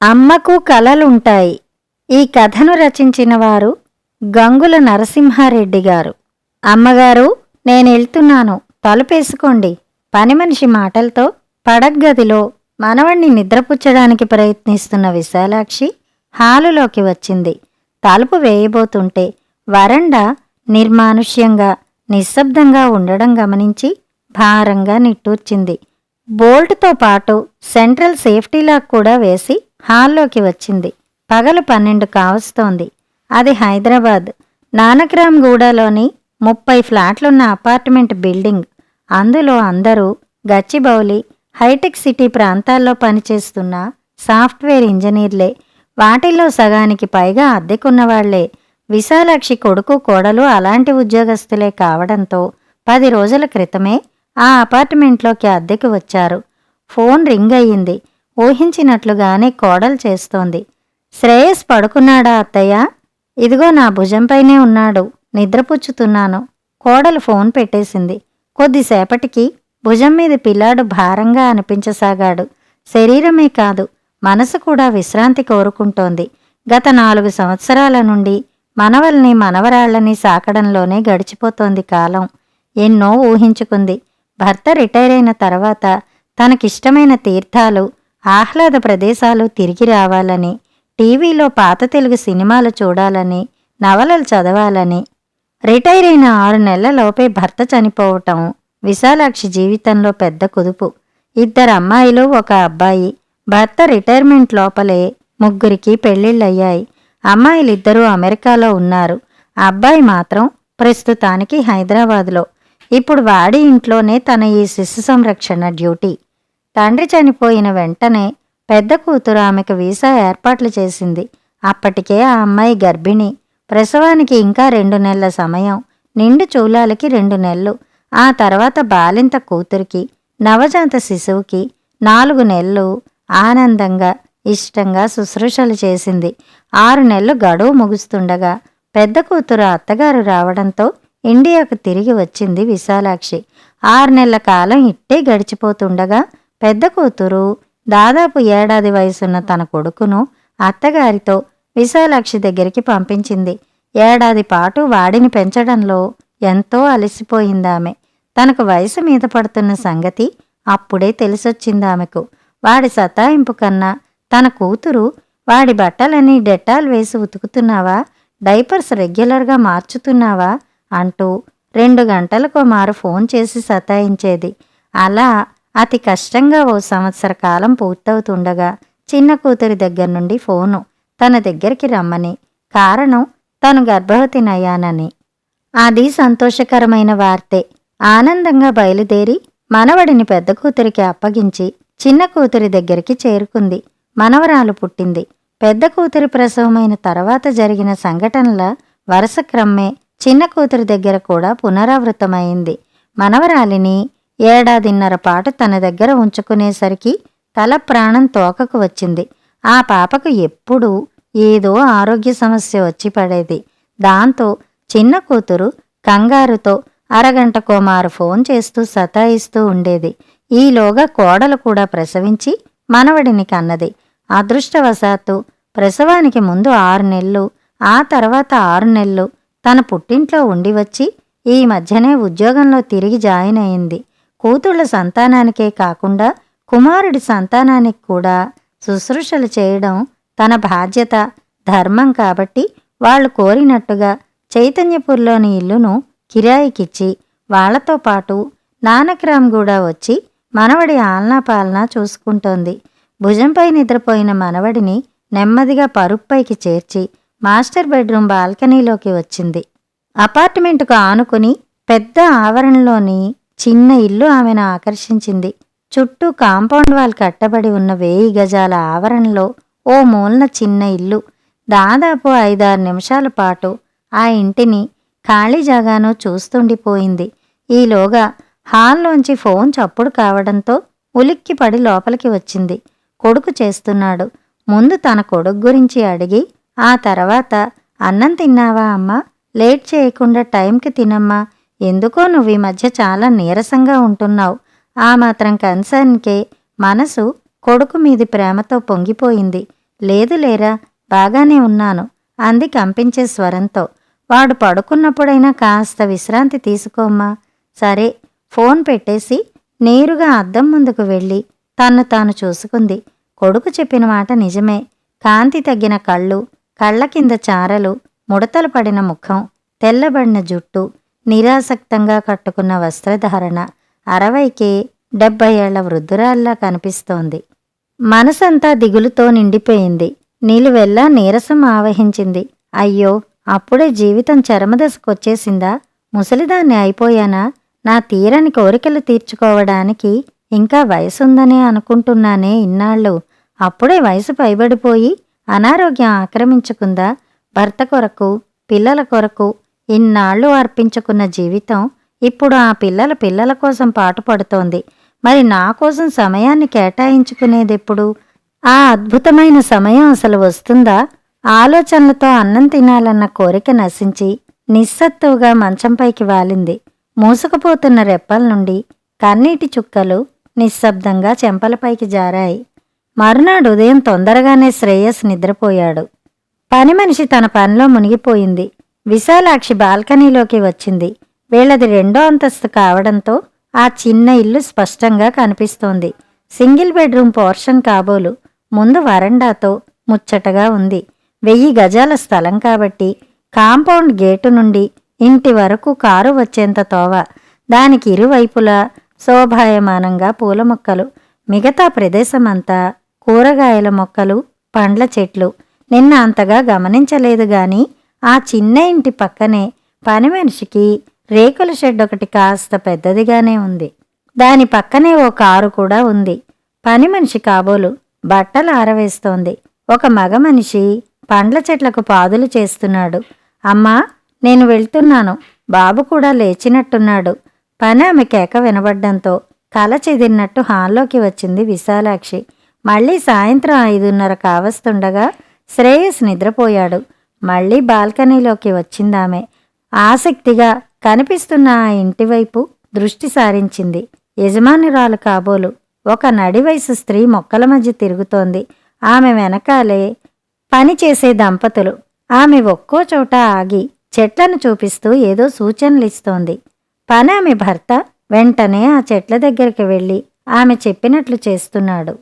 అమ్మకు కలలుంటాయి. ఈ కథను రచించిన వారు గంగుల నరసింహారెడ్డి గారు. అమ్మగారు, నేనెళ్తున్నాను, తలుపేసుకోండి. పనిమనిషి మాటలతో పడగ్గదిలో మనవణ్ణి నిద్రపుచ్చడానికి ప్రయత్నిస్తున్న విశాలాక్షి హాలులోకి వచ్చింది. తలుపు వేయబోతుంటే వరండా నిర్మానుష్యంగా నిశ్శబ్దంగా ఉండడం గమనించి భారంగా నిట్టూర్చింది. బోల్ట్తో పాటు సెంట్రల్ సేఫ్టీ లాక్ కూడా వేసి హాల్లోకి వచ్చింది. పగలు 12 కావస్తోంది. అది హైదరాబాద్ నానక్రామ్గూడలోని 30 ఫ్లాట్లున్న అపార్ట్మెంట్ బిల్డింగ్. అందులో అందరూ గచ్చిబౌలి, హైటెక్ సిటీ ప్రాంతాల్లో పనిచేస్తున్న సాఫ్ట్వేర్ ఇంజనీర్లే. వాటిల్లో సగానికి పైగా అద్దెకున్నవాళ్లే. విశాలాక్షి కొడుకు కోడలు అలాంటి ఉద్యోగస్తులే కావడంతో 10 రోజుల క్రితమే ఆ అపార్ట్మెంట్లోకి అద్దెకు వచ్చారు. ఫోన్ రింగ్ అయ్యింది. ఊహించినట్లుగానే కోడలు చేస్తోంది. శ్రేయస్ పడుకున్నాడా అత్తయ్య? ఇదిగో నా భుజంపైనే ఉన్నాడు, నిద్రపుచ్చుతున్నాను. కోడలు ఫోన్ పెట్టేసింది. కొద్దిసేపటికి భుజం మీద పిల్లాడు భారంగా అనిపించసాగాడు. శరీరమే కాదు, మనసు కూడా విశ్రాంతి కోరుకుంటోంది. గత 4 సంవత్సరాల నుండి మనవల్ని మనవరాళ్లని సాకడంలోనే గడిచిపోతోంది కాలం. ఎన్నో ఊహించుకుంది. భర్త రిటైర్ అయిన తర్వాత తనకిష్టమైన తీర్థాలు, ఆహ్లాద ప్రదేశాలు తిరిగి రావాలని, టీవీలో పాత తెలుగు సినిమాలు చూడాలని, నవలలు చదవాలని. రిటైర్ అయిన 6 నెలలలోపే భర్త చనిపోవటం విశాలాక్షి జీవితంలో పెద్ద కుదుపు. 2 అమ్మాయిలు, 1 అబ్బాయి. భర్త రిటైర్మెంట్ లోపలే 3కి పెళ్లిళ్ళయ్యాయి. అమ్మాయిలిద్దరూ అమెరికాలో ఉన్నారు. అబ్బాయి మాత్రం ప్రస్తుతానికి హైదరాబాద్లో. ఇప్పుడు వాడి ఇంట్లోనే తన ఈ శిశు సంరక్షణ డ్యూటీ. తండ్రి చనిపోయిన వెంటనే పెద్ద కూతురు ఆమెకు వీసా ఏర్పాట్లు చేసింది. అప్పటికే ఆ అమ్మాయి గర్భిణి. ప్రసవానికి ఇంకా 2 నెలల సమయం. నిండు చూలాలకి 2 నెలలు. ఆ తర్వాత బాలింత కూతురికి, నవజాత శిశువుకి 4 నెలలు ఆనందంగా, ఇష్టంగా శుశ్రూషలు చేసింది. 6 నెలలు గడువు ముగుస్తుండగా పెద్ద కూతురు అత్తగారు రావడంతో ఇండియాకు తిరిగి వచ్చింది విశాలాక్షి. 6 నెలల కాలం ఇట్టే గడిచిపోతుండగా పెద్ద కూతురు దాదాపు 1 ఏడాది వయసున్న తన కొడుకును అత్తగారితో విశాలాక్షి దగ్గరికి పంపించింది. 1 ఏడాది పాటు వాడిని పెంచడంలో ఎంతో అలసిపోయిందామె. తనకు వయసు మీద పడుతున్న సంగతి అప్పుడే తెలిసొచ్చిందామెకు. వాడి సతాయింపు కన్నా తన కూతురు వాడి బట్టలన్నీ డెటాల్ వేసి ఉతుకుతున్నావా, డైపర్స్ రెగ్యులర్గా మార్చుతున్నావా అంటూ 2 గంటలకో మారు ఫోన్ చేసి సతాయించేది. అలా అతి కష్టంగా 1 సంవత్సర కాలం పూర్తవుతుండగా చిన్న కూతురి దగ్గర నుండి ఫోను తన దగ్గరికి రమ్మని, కారణం తను గర్భవతినయ్యానని. అది సంతోషకరమైన వార్తే. ఆనందంగా బయలుదేరి మనవడిని పెద్ద కూతురికి అప్పగించి చిన్న కూతురి దగ్గరికి చేరుకుంది. మనవరాలు పుట్టింది. పెద్ద కూతురి ప్రసవమైన తర్వాత జరిగిన సంఘటనల వరుస క్రమే చిన్న కూతురి దగ్గర కూడా పునరావృతమైంది. మనవరాలిని 1.5 ఏడాది పాటు తన దగ్గర ఉంచుకునేసరికి తల ప్రాణం తోకకు వచ్చింది. ఆ పాపకు ఎప్పుడూ ఏదో ఆరోగ్య సమస్య వచ్చి పడేది. దాంతో చిన్న కూతురు కంగారుతో అరగంటకో మారు ఫోన్ చేస్తూ సతాయిస్తూ ఉండేది. ఈలోగా కోడలు కూడా ప్రసవించి మనవడిని కన్నది. అదృష్టవశాత్తు ప్రసవానికి ముందు 6 నెలలు, ఆ తర్వాత 6 నెలలు తన పుట్టింట్లో ఉండి వచ్చి ఈ మధ్యనే ఉద్యోగంలో తిరిగి జాయిన్ అయింది. కూతుళ్ల సంతానానికే కాకుండా కుమారుడి సంతానానికి కూడా శుశ్రూషలు చేయడం తన బాధ్యత, ధర్మం కాబట్టి వాళ్లు కోరినట్టుగా చైతన్యపూర్లోని ఇల్లును కిరాయికిచ్చి వాళ్లతో పాటు నానక్రామ్గూడ వచ్చి మనవడి ఆలనా పాలనా చూసుకుంటోంది. భుజంపై నిద్రపోయిన మనవడిని నెమ్మదిగా పరుప్పైకి చేర్చి మాస్టర్ బెడ్రూమ్ బాల్కనీలోకి వచ్చింది. అపార్ట్మెంటుకు ఆనుకుని పెద్ద ఆవరణలోని చిన్న ఇల్లు ఆమెను ఆకర్షించింది. చుట్టూ కాంపౌండ్ వాల్ కట్టబడి ఉన్న 1000 గజాల ఆవరణలో ఓ మూలన చిన్న ఇల్లు. దాదాపు 5-6 నిమిషాల పాటు ఆ ఇంటిని, ఖాళీ జాగాను చూస్తుండిపోయింది. ఈలోగా హాల్లోంచి ఫోన్ చప్పుడు కావడంతో ఉలిక్కిపడి లోపలికి వచ్చింది. కొడుకు చేస్తున్నాడు. ముందు తన కొడుకు గురించి అడిగి ఆ తర్వాత అన్నం తిన్నావా అమ్మా, లేట్ చేయకుండా టైంకి తినమ్మా, ఎందుకో నువ్వు ఈ మధ్య చాలా నీరసంగా ఉంటున్నావు. ఆ మాత్రం కన్సర్న్కే మనసు కొడుకు మీది ప్రేమతో పొంగిపోయింది. లేదు లేరా, బాగానే ఉన్నాను అంది కంపించే స్వరంతో. వాడు పడుకున్నప్పుడైనా కాస్త విశ్రాంతి తీసుకోమ్మా. సరే. ఫోన్ పెట్టేసి నేరుగా అద్దం ముందుకు వెళ్ళి తన్ను తాను చూసుకుంది. కొడుకు చెప్పిన మాట నిజమే. కాంతి తగ్గిన కళ్ళు, కళ్ళ కింద చారలు, ముడతలు పడిన ముఖం, తెల్లబడిన జుట్టు, నిరాసక్తంగా కట్టుకున్న వస్త్రధారణ 60కే 70 ఏళ్ల వృద్ధురాల్లా కనిపిస్తోంది. మనసంతా దిగులుతో నిండిపోయింది. నిలువెల్లా నీరసం ఆవహించింది. అయ్యో, అప్పుడే జీవితం చరమదశకొచ్చేసిందా? ముసలిదాన్ని అయిపోయానా? నా తీరని కోరికలు తీర్చుకోవడానికి ఇంకా వయసుందనే అనుకుంటున్నానే ఇన్నాళ్ళు. అప్పుడే వయసు పైబడిపోయి అనారోగ్యం ఆక్రమించుకుందా? భర్త కొరకు, పిల్లల కొరకు ఇన్నాళ్ళు అర్పించుకున్న జీవితం ఇప్పుడు ఆ పిల్లల కోసం పాటుపడుతోంది. మరి నా కోసం సమయాన్ని కేటాయించుకునేదెప్పుడు? ఆ అద్భుతమైన సమయం అసలు వస్తుందా? ఆలోచనలతో అన్నం తినాలన్న కోరిక నశించి నిస్సత్తువుగా మంచంపైకి వాలింది. మూసుకుపోతున్న రెప్పల నుండి కన్నీటి చుక్కలు నిశ్శబ్దంగా చెంపలపైకి జారాయి. మరునాడు ఉదయం తొందరగానే శ్రేయస్ నిద్రపోయాడు. పని మనిషి తన పనిలో మునిగిపోయింది. విశాలాక్షి బాల్కనీలోకి వచ్చింది. వీళ్ళది 2వ అంతస్తు కావడంతో ఆ చిన్న ఇల్లు స్పష్టంగా కనిపిస్తోంది. సింగిల్ బెడ్రూమ్ పోర్షన్ కాబోలు. ముందు వరండాతో ముచ్చటగా ఉంది. 1000 గజాల స్థలం కాబట్టి కాంపౌండ్ గేటు నుండి ఇంటి వరకు కారు వచ్చేంత తోవ. దానికి ఇరువైపులా శోభాయమానంగా పూల మొక్కలు. మిగతా ప్రదేశమంతా కూరగాయల మొక్కలు, పండ్ల చెట్లు. నిన్న అంతగా గమనించలేదు గాని ఆ చిన్న ఇంటి పక్కనే పని మనిషికి రేకుల షెడ్ ఒకటి కాస్త పెద్దదిగానే ఉంది. దాని పక్కనే ఓ కారు కూడా ఉంది. పని మనిషి కాబోలు బట్టలు ఆరవేస్తోంది. ఒక మగ మనిషి పండ్ల చెట్లకు పాదులు చేస్తున్నాడు. అమ్మా, నేను వెళ్తున్నాను. బాబు కూడా లేచినట్టున్నాడు. పని ఆమె కేక వినబడ్డంతో కల చెదిరినట్టు హాల్లోకి వచ్చింది విశాలాక్షి. మళ్ళీ సాయంత్రం 5:30 కావస్తుండగా శ్రేయస్ నిద్రపోయాడు. మళ్ళీ బాల్కనీలోకి వచ్చిందామె. ఆసక్తిగా కనిపిస్తున్న ఆ ఇంటివైపు దృష్టి సారించింది. యజమానురాలు కాబోలు ఒక నడివయసు స్త్రీ మొక్కల మధ్య తిరుగుతోంది. ఆమె వెనకాలే పనిచేసే దంపతులు. ఆమె ఒక్కో చోట ఆగి చెట్లను చూపిస్తూ ఏదో సూచనలిస్తోంది. పని ఆమె భర్త వెంటనే ఆ చెట్ల దగ్గరికి వెళ్ళి ఆమె చెప్పినట్లు చేస్తున్నాడు.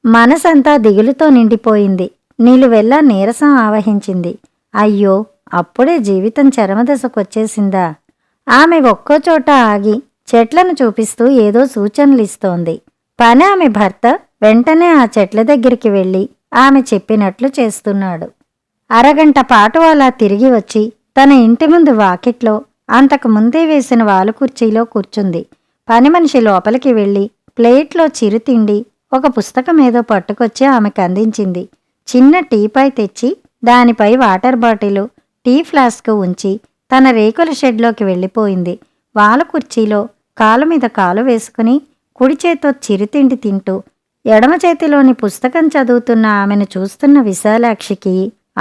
మనసంతా దిగులుతో నిండిపోయింది. నిలువెల్లా నీరసం ఆవహించింది. అయ్యో, అప్పుడే జీవితం చరమదశకొచ్చేసిందా? ఆమె ఒక్కోచోట ఆగి చెట్లను చూపిస్తూ ఏదో సూచనలిస్తోంది. పని ఆమె భర్త వెంటనే ఆ చెట్ల దగ్గరికి వెళ్ళి ఆమె చెప్పినట్లు చేస్తున్నాడు. అరగంట పాటు అలా తిరిగి వచ్చి తన ఇంటి ముందు వాకిట్లో అంతకు ముందే వేసిన వాలుకుర్చీలో కూర్చుంది. పని మనిషి లోపలికి వెళ్ళి ప్లేట్లో చిరుతిండి, ఒక పుస్తకమేదో పట్టుకొచ్చి ఆమెకు అందించింది. చిన్న టీపాయ్ తెచ్చి దానిపై వాటర్ బాటిలు, టీ ఫ్లాస్క్ ఉంచి తన రేకుల షెడ్లోకి వెళ్ళిపోయింది. వాలుకుర్చీలో కాలు మీద కాలు వేసుకుని కుడి చేత్తో చిరుతిండి తింటూ ఎడమ చేతిలోని పుస్తకం చదువుతున్న ఆమెను చూస్తున్న విశాలాక్షికి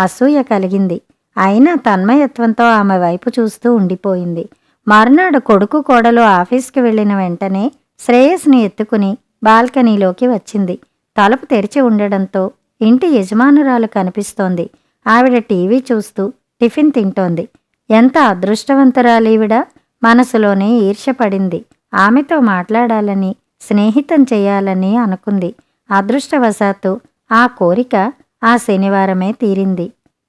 అసూయ కలిగింది. అయినా తన్మయత్వంతో ఆమె వైపు చూస్తూ ఉండిపోయింది. మరునాడు కొడుకు కోడలు ఆఫీస్కి వెళ్లిన వెంటనే శ్రేయస్ని ఎత్తుకుని బాల్కనీలోకి వచ్చింది. తలుపు తెరిచి ఉండడంతో ఇంటి యజమానురాలు కనిపిస్తోంది. ఆవిడ టీవీ చూస్తూ టిఫిన్ తింటోంది. ఎంత అదృష్టవంతురాలీవిడ! మనసులోనే ఈర్ష్యపడింది. ఆమెతో మాట్లాడాలని, స్నేహితం చెయ్యాలని అనుకుంది. అదృష్టవశాత్తు ఆ కోరిక ఆ శనివారమే తీరింది.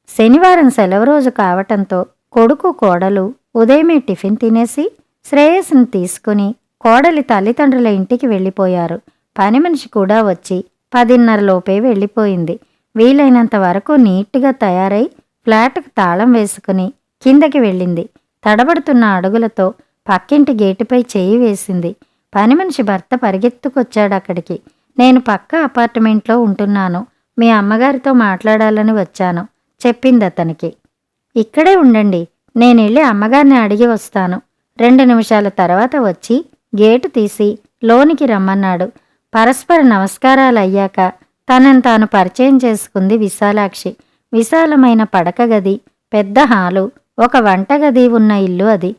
శనివారం సెలవు రోజు కావటంతో కొడుకు కోడలు ఉదయమే టిఫిన్ తినేసి శ్రేయస్ని తీసుకుని కోడలి తల్లిదండ్రుల ఇంటికి వెళ్ళిపోయారు. పని మనిషి కూడా వచ్చి 10:30 లోపే వెళ్ళిపోయింది. వీలైనంత వరకు నీట్గా తయారై ఫ్లాట్కు తాళం వేసుకుని కిందకి వెళ్ళింది. తడబడుతున్న అడుగులతో పక్కింటి గేటుపై చెయ్యి వేసింది. పని మనిషి భర్త పరిగెత్తుకొచ్చాడక్కడికి. నేను పక్క అపార్ట్మెంట్లో ఉంటున్నాను. మీ అమ్మగారితో మాట్లాడాలని వచ్చాను చెప్పిందతనికి. ఇక్కడే ఉండండి, నేనెళ్ళి అమ్మగారిని అడిగి వస్తాను. 2 నిమిషాల తర్వాత వచ్చి గేటు తీసి లోనికి రమ్మన్నాడు. పరస్పర నమస్కారాలయ్యాక తనను తాను పరిచయం చేసుకుంది విశాలాక్షి. విశాలమైన పడక గది, పెద్ద హాలు, ఒక వంటగది ఉన్న ఇల్లు అది.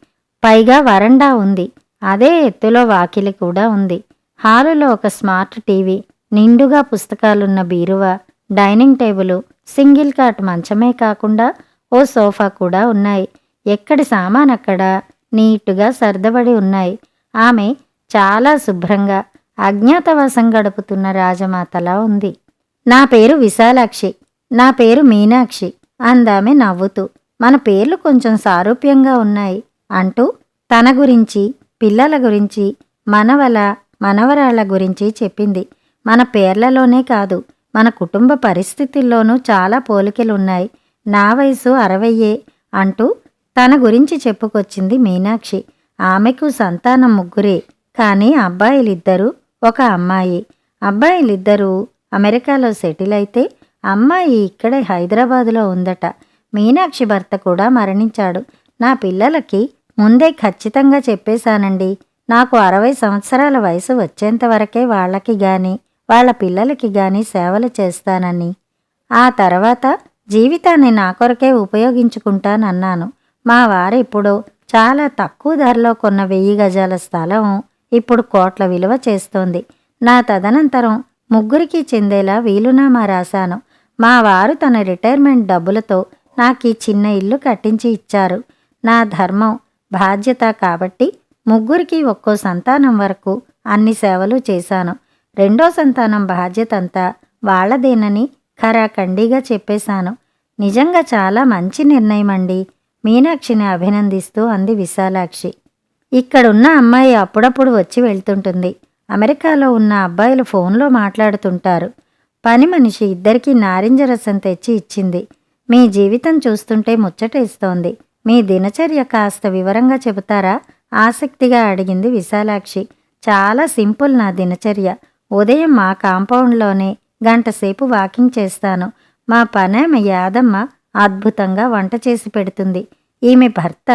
పైగా వరండా ఉంది. అదే ఎత్తులో వాకిలి కూడా ఉంది. హాలులో ఒక స్మార్ట్ టీవీ, నిండుగా పుస్తకాలున్న బీరువా, డైనింగ్ టేబులు, సింగిల్ కాట్ మంచమే కాకుండా ఓ సోఫా కూడా ఉన్నాయి. ఎక్కడి సామానక్కడ నీటుగా సర్దబడి ఉన్నాయి. ఆమె చాలా శుభ్రంగా అజ్ఞాతవాసం గడుపుతున్న రాజమాతలా ఉంది. నా పేరు విశాలాక్షి, నా పేరు మీనాక్షి అందామె నవ్వుతూ. మన పేర్లు కొంచెం సారూప్యంగా ఉన్నాయి అంటూ తన గురించి, పిల్లల గురించి, మనవరాళ్ల గురించి చెప్పింది. మన పేర్లలోనే కాదు, మన కుటుంబ పరిస్థితుల్లోనూ చాలా పోలికలున్నాయి. నా వయసు 60 అంటూ తన గురించి చెప్పుకొచ్చింది మీనాక్షి. ఆమెకు సంతానం 3, కానీ అబ్బాయిలిద్దరూ, ఒక అమ్మాయి. అబ్బాయిలిద్దరూ అమెరికాలో సెటిల్ అయితే అమ్మాయి ఇక్కడే హైదరాబాదులో ఉందట. మీనాక్షి భర్త కూడా మరణించాడు. నా పిల్లలకి ముందే ఖచ్చితంగా చెప్పేశానండి, నాకు 60 సంవత్సరాల వయసు వచ్చేంతవరకే వాళ్ళకి గాని వాళ్ళ పిల్లలకి గాని సేవలు చేస్తానని. ఆ తర్వాత జీవితాన్ని నా కొరకే ఉపయోగించుకుంటానన్నాను. మా వారెప్పుడో చాలా తక్కువ ధరలో కొన్న 1000 గజాల స్థలం ఇప్పుడు కోట్ల విలువ చేస్తోంది. నా తదనంతరం 3కి చెందేలా వీలునామా రాశాను. మా వారు తన రిటైర్మెంట్ డబ్బులతో నాకీ చిన్న ఇల్లు కట్టించి ఇచ్చారు. నా ధర్మం, బాధ్యత కాబట్టి 3కి ఒక్కో సంతానం వరకు అన్ని సేవలు చేశాను. 2వ సంతానం బాధ్యతంతా వాళ్లదేనని ఖరాఖండిగా చెప్పేశాను. నిజంగా చాలా మంచి నిర్ణయమండి, మీనాక్షిని అభినందిస్తూ అంది విశాలాక్షి. ఇక్కడున్న అమ్మాయి అప్పుడప్పుడు వచ్చి వెళ్తుంటుంది. అమెరికాలో ఉన్న అబ్బాయిలు ఫోన్లో మాట్లాడుతుంటారు. పని మనిషి ఇద్దరికీ నారింజ రసం తెచ్చి ఇచ్చింది. మీ జీవితం చూస్తుంటే ముచ్చటేస్తోంది. మీ దినచర్య కాస్త వివరంగా చెబుతారా? ఆసక్తిగా అడిగింది విశాలాక్షి. చాలా సింపుల్ నా దినచర్య. ఉదయం మా కాంపౌండ్లోనే గంటసేపు వాకింగ్ చేస్తాను. మా పనేమ యాదమ్మ అద్భుతంగా వంట చేసి పెడుతుంది. ఈమె భర్త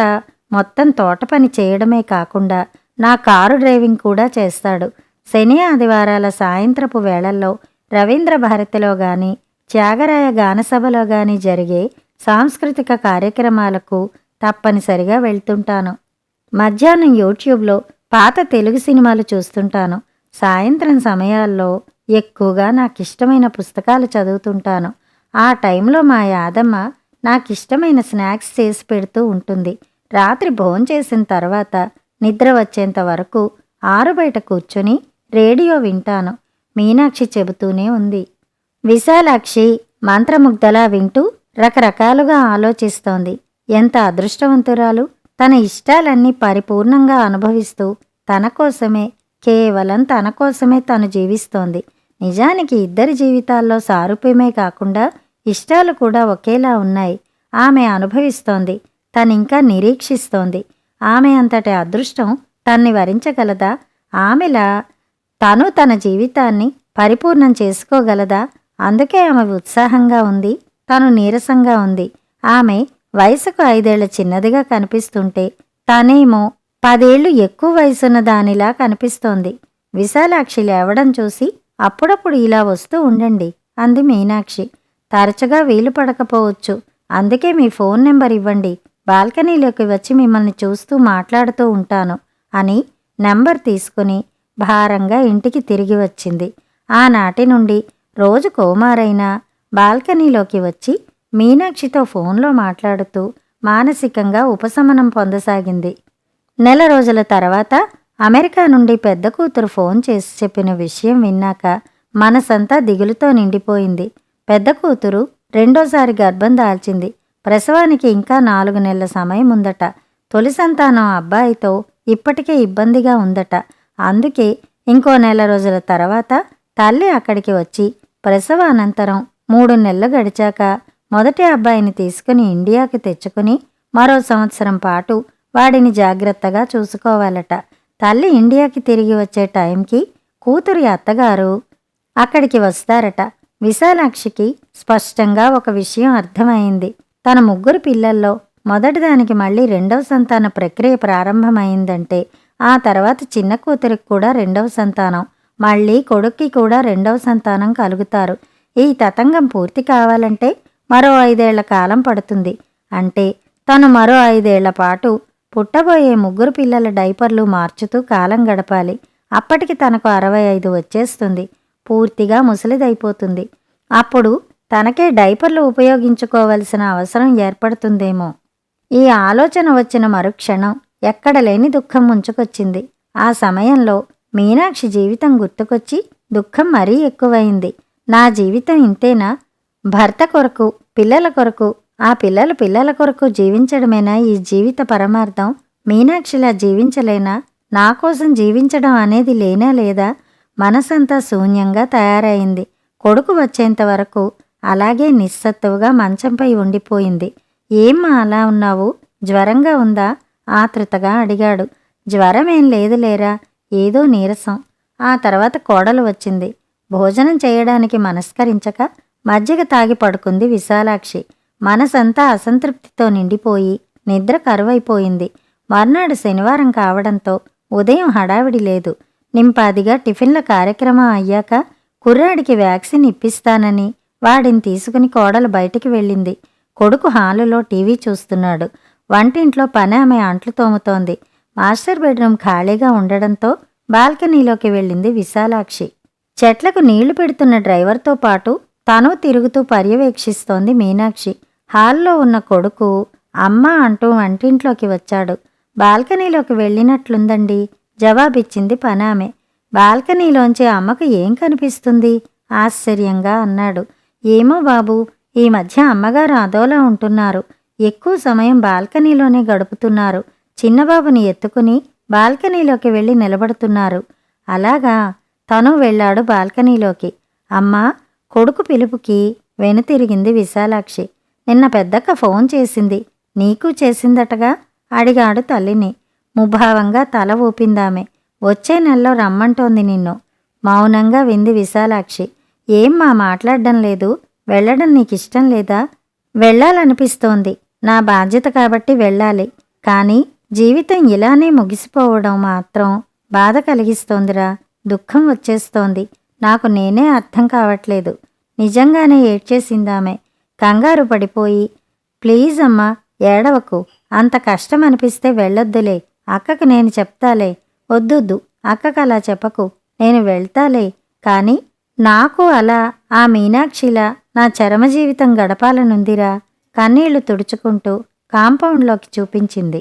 మొత్తం తోట పని చేయడమే కాకుండా నా కారు డ్రైవింగ్ కూడా చేస్తాడు. శని ఆదివారాల సాయంత్రపు వేళల్లో రవీంద్ర భారతిలో గాని త్యాగరాయ గానసభలో గాని జరిగే సాంస్కృతిక కార్యక్రమాలకు తప్పనిసరిగా వెళ్తుంటాను. మధ్యాహ్నం యూట్యూబ్లో పాత తెలుగు సినిమాలు చూస్తుంటాను. సాయంత్రం సమయాల్లో ఎక్కువగా నాకిష్టమైన పుస్తకాలు చదువుతుంటాను. ఆ టైంలో మా యాదమ్మ నాకిష్టమైన స్నాక్స్ చేసి పెడుతూ ఉంటుంది. రాత్రి భోంచేసిన తర్వాత నిద్ర వచ్చేంత వరకు ఆరుబయట కూర్చొని రేడియో వింటాను. మీనాక్షి చెబుతూనే ఉంది. విశాలాక్షి మంత్రముగ్ధలా వింటూ రకరకాలుగా ఆలోచిస్తోంది. ఎంత అదృష్టవంతురాలు! తన ఇష్టాలన్నీ పరిపూర్ణంగా అనుభవిస్తూ తన కోసమే, కేవలం తన కోసమే తను జీవిస్తోంది. నిజానికి ఇద్దరి జీవితాల్లో సారూప్యమే కాకుండా ఇష్టాలు కూడా ఒకేలా ఉన్నాయి. ఆమె అనుభవిస్తోంది, తనింకా నిరీక్షిస్తోంది. ఆమె అంతటి అదృష్టం తన్ని వరించగలదా? ఆమెలా తను తన జీవితాన్ని పరిపూర్ణం చేసుకోగలదా? అందుకే ఆమె ఉత్సాహంగా ఉంది, తను నీరసంగా ఉంది. ఆమె వయసుకు 5 ఏళ్ల చిన్నదిగా కనిపిస్తుంటే తనేమో 10 ఏళ్లు ఎక్కువ వయసున్న దానిలా కనిపిస్తోంది. విశాలాక్షి లేవడం చూసి అప్పుడప్పుడు ఇలా వస్తూ ఉండండి అంది మీనాక్షి. తరచుగా వీలు పడకపోవచ్చు, అందుకే మీ ఫోన్ నెంబర్ ఇవ్వండి, బాల్కనీలోకి వచ్చి మిమ్మల్ని చూస్తూ మాట్లాడుతూ ఉంటాను అని నెంబర్ తీసుకుని భారంగా ఇంటికి తిరిగి వచ్చింది. ఆనాటి నుండి రోజు కోమారైనా బాల్కనీలోకి వచ్చి మీనాక్షితో ఫోన్లో మాట్లాడుతూ మానసికంగా ఉపశమనం పొందసాగింది. నెల రోజుల తర్వాత అమెరికా నుండి పెద్ద కూతురు ఫోన్ చేసి చెప్పిన విషయం విన్నాక మనసంతా దిగులుతో నిండిపోయింది. పెద్ద కూతురు రెండోసారి గర్భం దాల్చింది. ప్రసవానికి ఇంకా 4 నెలల సమయం ఉందట. తొలి సంతానం అబ్బాయితో ఇప్పటికే ఇబ్బందిగా ఉందట. అందుకే ఇంకో నెల రోజుల తర్వాత తల్లి అక్కడికి వచ్చి ప్రసవ అనంతరం 3 నెలలు గడిచాక మొదటి అబ్బాయిని తీసుకుని ఇండియాకి తెచ్చుకుని మరో సంవత్సరం పాటు వాడిని జాగ్రత్తగా చూసుకోవాలట. తల్లి ఇండియాకి తిరిగి వచ్చే టైంకి కూతురి అత్తగారు అక్కడికి వస్తారట. విశాలాక్షికి స్పష్టంగా ఒక విషయం అర్థమైంది. తన 3 పిల్లల్లో మొదటిదానికి మళ్ళీ 2వ సంతాన ప్రక్రియ ప్రారంభమైందంటే ఆ తర్వాత చిన్న కూతురికి కూడా 2వ సంతానం, మళ్ళీ కొడుక్కి కూడా 2వ సంతానం కలుగుతారు. ఈ తతంగం పూర్తి కావాలంటే మరో 5 ఏళ్ల కాలం పడుతుంది. అంటే తను మరో 5 ఏళ్ల పాటు పుట్టబోయే 3 పిల్లల డైపర్లు మార్చుతూ కాలం గడపాలి. అప్పటికి తనకు 65 వచ్చేస్తుంది. పూర్తిగా ముసలిదైపోతుంది. అప్పుడు తనకే డైపర్లు ఉపయోగించుకోవలసిన అవసరం ఏర్పడుతుందేమో. ఈ ఆలోచన వచ్చిన మరుక్షణం ఎక్కడ లేని దుఃఖం ముంచుకొచ్చింది. ఆ సమయంలో మీనాక్షి జీవితం గుర్తుకొచ్చి దుఃఖం మరీ ఎక్కువైంది. నా జీవితం ఇంతేనా? భర్త కొరకు, పిల్లల కొరకు, ఆ పిల్లల కొరకు జీవించడమేనా ఈ జీవిత పరమార్థం? మీనాక్షిలా జీవించలేనా? నా కోసం జీవించడం అనేది లేనా లేదా? మనసంతా శూన్యంగా తయారైంది. కొడుకు వచ్చేంత వరకు అలాగే నిస్సత్తువుగా మంచంపై ఉండిపోయింది. ఏమ్మా అలా ఉన్నావు? జ్వరంగా ఉందా? ఆతృతగా అడిగాడు. జ్వరమేం లేదులేరా, ఏదో నీరసం. ఆ తర్వాత కోడలు వచ్చింది. భోజనం చేయడానికి మనస్కరించక మజ్జిగ తాగి పడుకుంది విశాలాక్షి. మనసంతా అసంతృప్తితో నిండిపోయి నిద్ర కరువైపోయింది. మర్నాడు శనివారం కావడంతో ఉదయం హడావిడి లేదు. నింపాదిగా టిఫిన్ల కార్యక్రమం అయ్యాక కుర్రాడికి వ్యాక్సిన్ ఇప్పిస్తానని వాడిని తీసుకుని కోడలు బయటికి వెళ్ళింది. కొడుకు హాలులో టీవీ చూస్తున్నాడు. వంటింట్లో పని ఆమె అంట్లు తోముతోంది. మాస్టర్ బెడ్రూమ్ ఖాళీగా ఉండడంతో బాల్కనీలోకి వెళ్ళింది విశాలాక్షి. చెట్లకు నీళ్లు పెడుతున్న డ్రైవర్తో పాటు తను తిరుగుతూ పర్యవేక్షిస్తోంది మీనాక్షి. హాల్లో ఉన్న కొడుకు అమ్మ అంటూ వంటింట్లోకి వచ్చాడు. బాల్కనీలోకి వెళ్ళినట్లుందండి, జవాబిచ్చింది పనామె. బాల్కనీలోంచి అమ్మకు ఏం కనిపిస్తుంది? ఆశ్చర్యంగా అన్నాడు. ఏమో బాబూ, ఈ మధ్య అమ్మగారు అదోలా ఉంటున్నారు. ఎక్కువ సమయం బాల్కనీలోనే గడుపుతున్నారు. చిన్నబాబుని ఎత్తుకుని బాల్కనీలోకి వెళ్ళి నిలబడుతున్నారు. అలాగా? తను వెళ్ళాడు బాల్కనీలోకి. అమ్మా, కొడుకు పిలుపుకి వెనుతిరిగింది విశాలాక్షి. నిన్న పెద్దక్క ఫోన్ చేసింది. నీకు చేసిందటగా? అడిగాడు తల్లిని. ముభావంగా తల ఊపిందామె. వచ్చే నెలలో రమ్మంటోంది నిన్ను. మౌనంగా వింది విశాలాక్షి. ఏం మా మాట్లాడడం లేదు? వెళ్ళడం నీకిష్టం లేదా? వెళ్ళాలనిపిస్తోంది. నా బాధ్యత కాబట్టి వెళ్ళాలి. కానీ జీవితం ఇలానే ముగిసిపోవడం మాత్రం బాధ కలిగిస్తోందిరా. దుఃఖం వచ్చేస్తోంది. నాకు నేనే అర్థం కావట్లేదు. నిజంగానే ఏడ్చేసిందామె. కంగారు పడిపోయి, ప్లీజ్ అమ్మా, ఏడవకు. అంత కష్టం అనిపిస్తే వెళ్ళొద్దులే. అక్కకు నేను చెప్తాలే. వద్దొద్దు, అక్కకు అలా చెప్పకు. నేను వెళ్తాలే. కానీ నాకు అలా ఆ మీనాక్షిలా నా చరమజీవితం గడపాలనుందిరా. కన్నీళ్లు తుడుచుకుంటూ కాంపౌండ్లోకి చూపించింది.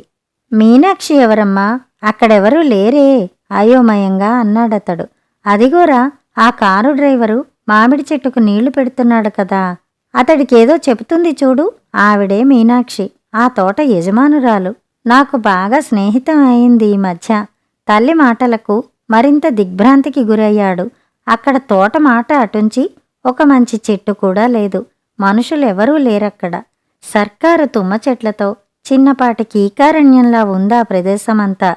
మీనాక్షి ఎవరమ్మా? అక్కడెవరూ లేరే అయోమయంగా అన్నాడతడు. అదిగోరా, ఆ కారు డ్రైవరు మామిడి చెట్టుకు నీళ్లు పెడుతున్నాడు కదా, అతడికేదో చెబుతుంది చూడు. ఆవిడే మీనాక్షి, ఆ తోట యజమానురాలు. నాకు బాగా స్నేహితం అయింది ఈ మధ్య. తల్లి మాటలకు మరింత దిగ్భ్రాంతికి గురయ్యాడు. అక్కడ తోట మాట అటుంచి ఒక మంచి చెట్టు కూడా లేదు. మనుషులెవరూ లేరక్కడ. సర్కారు తుమ్మ చెట్లతో చిన్నపాటి కీకారణ్యంలా ఉందా ప్రదేశమంతా.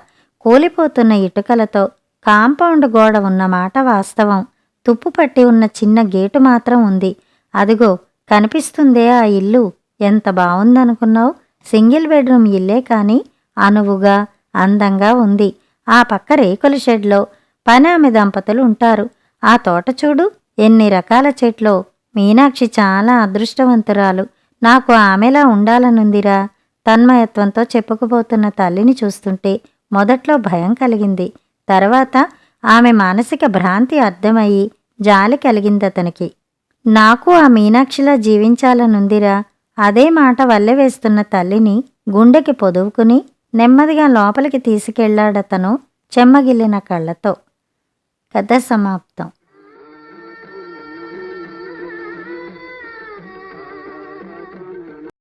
కూలిపోతున్న ఇటుకలతో కాంపౌండ్ గోడ ఉన్నమాట వాస్తవం. తుప్పు పట్టి ఉన్న చిన్న గేటు మాత్రం ఉంది. అదిగో కనిపిస్తుందే ఆ ఇల్లు. ఎంత బావుందనుకున్నావు? సింగిల్ బెడ్రూమ్ ఇల్లే కాని అనువుగా అందంగా ఉంది. ఆ పక్క రేకుల షెడ్లో పనామె దంపతులు ఉంటారు. ఆ తోట చూడు, ఎన్ని రకాల చెట్లో. మీనాక్షి చాలా అదృష్టవంతురాలు. నాకు ఆమెలా ఉండాలనుందిరా. తన్మయత్వంతో చెప్పుకుపోతున్న తల్లిని చూస్తుంటే మొదట్లో భయం కలిగింది. తర్వాత ఆమె మానసిక భ్రాంతి అర్థమయ్యి జాలి కలిగిందతనికి. నాకు ఆ మీనాక్షిలా జీవించాలనుందిరా. అదే మాట వల్లెవేస్తున్న తల్లిని గుండెకి పొదువుకుని నెమ్మదిగా లోపలికి తీసుకెళ్లాడతను చెమ్మగిల్లిన కళ్ళతో. కథ సమాప్తం.